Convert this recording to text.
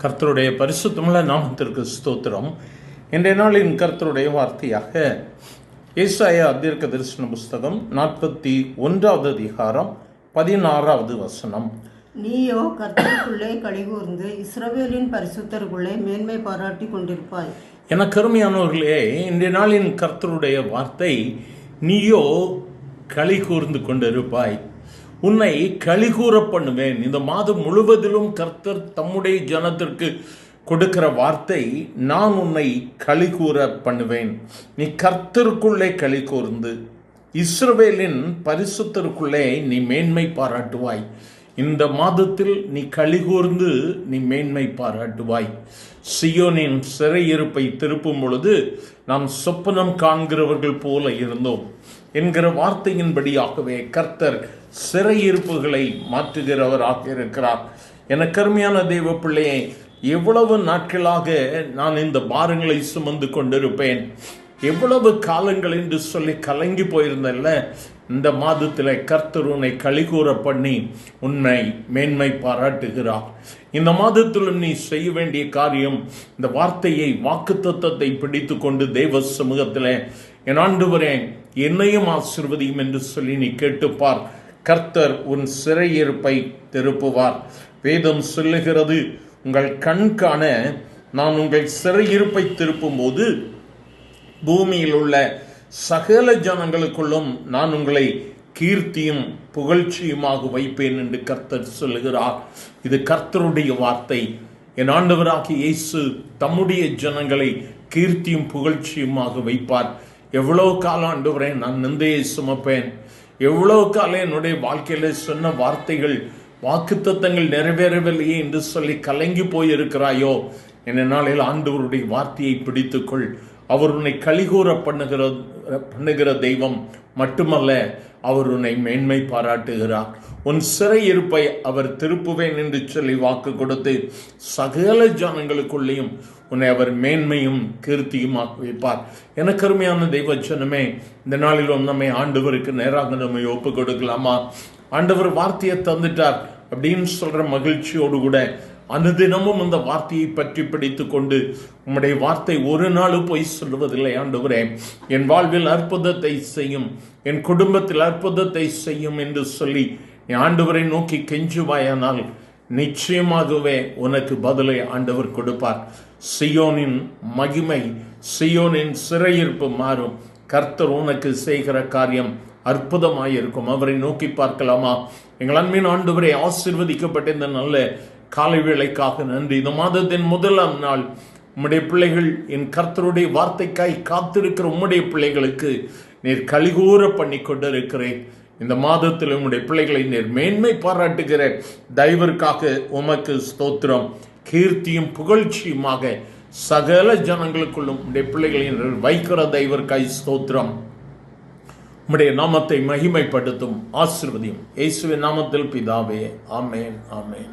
கர்த்தருடைய பரிசுத்தமுள்ள நாமத்திற்கு ஸ்தோத்திரம். இன்றைய நாளின் கர்த்தருடைய வார்த்தையாக ஏசாயா தீர்க்க தரிசன புஸ்தகம் 41வது அதிகாரம் 16வது வசனம். நீயோ கர்த்தருக்குள்ளே கலிகூர்ந்து இஸ்ரவேலின் பரிசுத்தருக்குள்ளே மேன்மை பாராட்டி கொண்டிருப்பாய். என கருமையானவர்களே, இன்றைய நாளின் கர்த்தருடைய வார்த்தை, நீயோ களி கூர்ந்து கொண்டிருப்பாய், உன்னை களிகூற பண்ணுவேன். இந்த மாதம் முழுவதிலும் கர்த்தர் தம்முடைய ஜனத்திற்கு கொடுக்கிற வார்த்தை, நான் உன்னை களிகூற பண்ணுவேன். நீ கர்த்தருக்குள்ளே களி கூர்ந்து இஸ்ரவேலின் பரிசுத்தருக்குள்ளே நீ மேன்மை பாராட்டுவாய். இந்த மாதத்தில் நீ களிகூர்ந்து நீ மேன்மை பாராட்டுவாய். சியோனின் சிறையிருப்பை திருப்பும் பொழுது நாம் சொப்பனம் காண்கிறவர்கள் போல இருந்தோம் என்கிற வார்த்தையின்படியாகவே கர்த்தர் சிறையிருப்புகளை மாற்றுகிறவராக இருக்கிறார். என கருமையான தெய்வ பிள்ளையை, எவ்வளவு நாட்களாக நான் இந்த பாரங்களை சுமந்து கொண்டிருப்பேன், எவ்வளவு காலங்கள் என்று சொல்லி கலங்கி போயிருந்தல்ல, இந்த மாதத்தில் கர்த்தர் உன்னை களிகூற பண்ணி உன்னை மேன்மை பாராட்டுகிறார். இந்த மாதத்திலும் நீ செய்ய வேண்டிய காரியம், இந்த வார்த்தையை வாக்குத்தத்தத்தை பிடித்து கொண்டு தேவ சமூகத்தில், என் ஆண்டவரே என்னையும் ஆசீர்வதியும் என்று சொல்லி நீ கேட்டுப்பார். கர்த்தர் உன் சிறையிருப்பை திருப்புவார். வேதம் சொல்லுகிறது, உங்கள் கண் காண நான் உங்கள் சிறையிருப்பை திருப்பும் போது பூமியில் உள்ள சகல ஜனங்களுக்குள்ளும் நான் உங்களை கீர்த்தியும் புகழ்ச்சியுமாக வைப்பேன் என்று கர்த்தர் சொல்லுகிறார். இது கர்த்தருடைய வார்த்தை. என் ஆண்டவராகிய இயேசு தம்முடைய ஜனங்களை கீர்த்தியும் புகழ்ச்சியுமாக வைப்பார். எவ்வளோ காலம் ஆண்டவரே நான் நிந்தையை சுமப்பேன், எவ்வளோ காலம் என்னுடைய வாழ்க்கையில சொன்ன வார்த்தைகள் வாக்குத்தத்தங்கள் நிறைவேறவில்லையே என்று சொல்லி கலங்கி போயிருக்கிறாயோ, என்ன நாளில் ஆண்டவருடைய வார்த்தையை பிடித்துக்கொள். அவர் உன்னை களிகூற பண்ணுகிற தெய்வம் மட்டுமல்ல, அவர் உன்னை மேன்மை பாராட்டுகிறார். உன் சிறையிருப்பை அவர் திருப்புவேன் என்று சொல்லி வாக்கு கொடுத்து சகல ஜனங்களுக்குள்ளேயும் உன்னை அவர் மேன்மையும் கீர்த்தியுமாக வைப்பார். எனக்கு அருமையான தெய்வ ஜனமே, இந்த நாளிலும் நம்மை ஆண்டவருக்கு நேராக நம்மை ஒப்பு கொடுக்கலாமா? ஆண்டவர் வார்த்தையை தந்துட்டார் அப்படின்னு சொல்ற மகிழ்ச்சியோடு கூட அனுதினமும் அந்த வார்த்தையை பற்றி பிடித்து கொண்டு, உம்முடைய வார்த்தை ஒரு நாள் போய் சொல்லுவதில்லை ஆண்டவரே, என் வாழ்வில் அற்புதத்தை செய்யும், என் குடும்பத்தில் அற்புதத்தை செய்யும் என்று சொல்லி நீ ஆண்டவரை நோக்கி கெஞ்சுவாயானால் நிச்சயமாகவே உனக்கு பதிலை ஆண்டவர் கொடுப்பார். சியோனின் மகிமை, சியோனின் சிறையிருப்பு மாறும். கர்த்தர் உனக்கு செய்கிற காரியம் அற்புதமாயிருக்கும். அவரை நோக்கி பார்க்கலாமா? எங்கள் அன்பின் ஆண்டவரை, ஆசீர்வதிக்கப்பட்ட இந்த நல்ல காலை வேளைக்காக நன்றி. இந்த மாதத்தின் முதலாம் நாள் உம்முடைய பிள்ளைகள், என் கர்த்தருடைய வார்த்தைக்காய் காத்திருக்கிற உம்முடைய பிள்ளைகளுக்கு நீர் களிகூற பண்ணி கொண்டிருக்கிறேன். இந்த மாதத்தில் உம்முடைய பிள்ளைகளை நீர் மேன்மை பாராட்டுகிற தயவிற்காக உமக்கு ஸ்தோத்திரம். கீர்த்தியும் புகழ்ச்சியுமாக சகல ஜனங்களுக்குள்ளும் உம்முடைய பிள்ளைகளை வைக்கிற தயவிற்காய் ஸ்தோத்திரம். உம்முடைய நாமத்தை மகிமைப்படுத்தும், ஆசீர்வதியும். இயேசுவின் நாமத்தில் பிதாவே, ஆமென், ஆமென்.